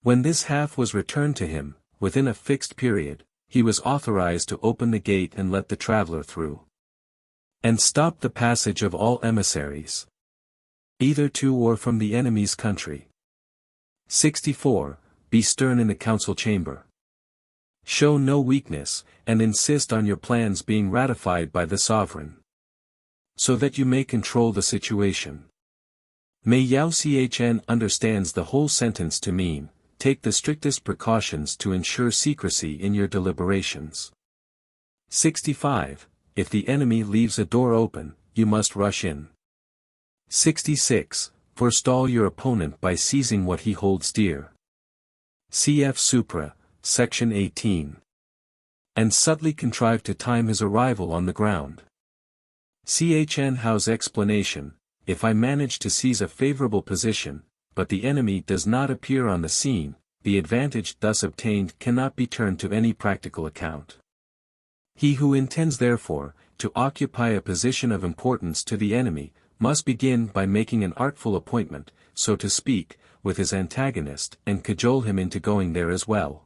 When this half was returned to him, within a fixed period, he was authorized to open the gate and let the traveler through. And stop the passage of all emissaries. Either to or from the enemy's country. 64. Be stern in the council chamber. Show no weakness, and insist on your plans being ratified by the sovereign. So that you may control the situation. Mei Yao Chn understands the whole sentence to mean, take the strictest precautions to ensure secrecy in your deliberations. 65. If the enemy leaves a door open, you must rush in. 66. Forestall your opponent by seizing what he holds dear. Cf. Supra, Section 18. And subtly contrive to time his arrival on the ground. Ch. Howe's explanation: if I manage to seize a favorable position, but the enemy does not appear on the scene, the advantage thus obtained cannot be turned to any practical account. He who intends therefore, to occupy a position of importance to the enemy, must begin by making an artful appointment, so to speak, with his antagonist and cajole him into going there as well.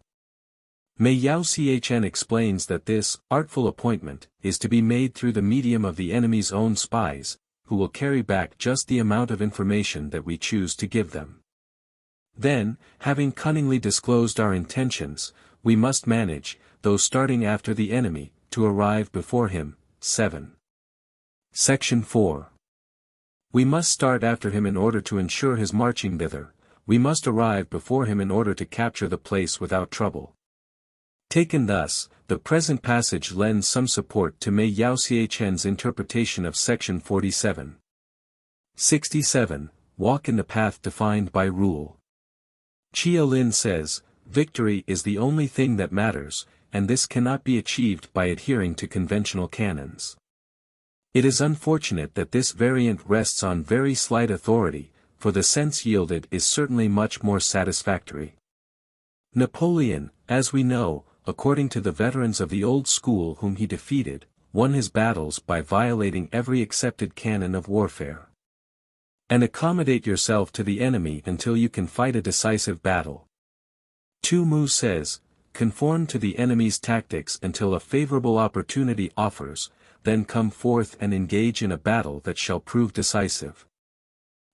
Mei Yao Chen explains that this artful appointment is to be made through the medium of the enemy's own spies, who will carry back just the amount of information that we choose to give them. Then, having cunningly disclosed our intentions, we must manage, though starting after the enemy, to arrive before him. 7. Section 4. We must start after him in order to ensure his marching thither. We must arrive before him in order to capture the place without trouble. Taken thus, the present passage lends some support to Mei Yao Chen's interpretation of Section 47. 67. Walk in the path defined by rule. Chia Lin says, victory is the only thing that matters, and this cannot be achieved by adhering to conventional canons. It is unfortunate that this variant rests on very slight authority, for the sense yielded is certainly much more satisfactory. Napoleon, as we know, according to the veterans of the old school whom he defeated, won his battles by violating every accepted canon of warfare. And accommodate yourself to the enemy until you can fight a decisive battle. Tu Mu says, conform to the enemy's tactics until a favorable opportunity offers, then come forth and engage in a battle that shall prove decisive.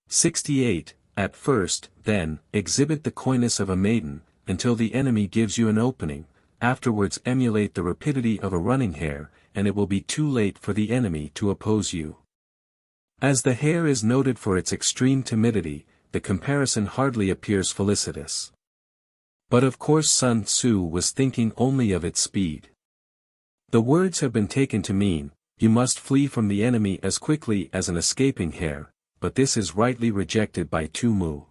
68. At first, then, exhibit the coyness of a maiden, until the enemy gives you an opening. Afterwards emulate the rapidity of a running hare, and it will be too late for the enemy to oppose you. As the hare is noted for its extreme timidity, the comparison hardly appears felicitous. But of course Sun Tzu was thinking only of its speed. The words have been taken to mean, you must flee from the enemy as quickly as an escaping hare, but this is rightly rejected by Tu Mu.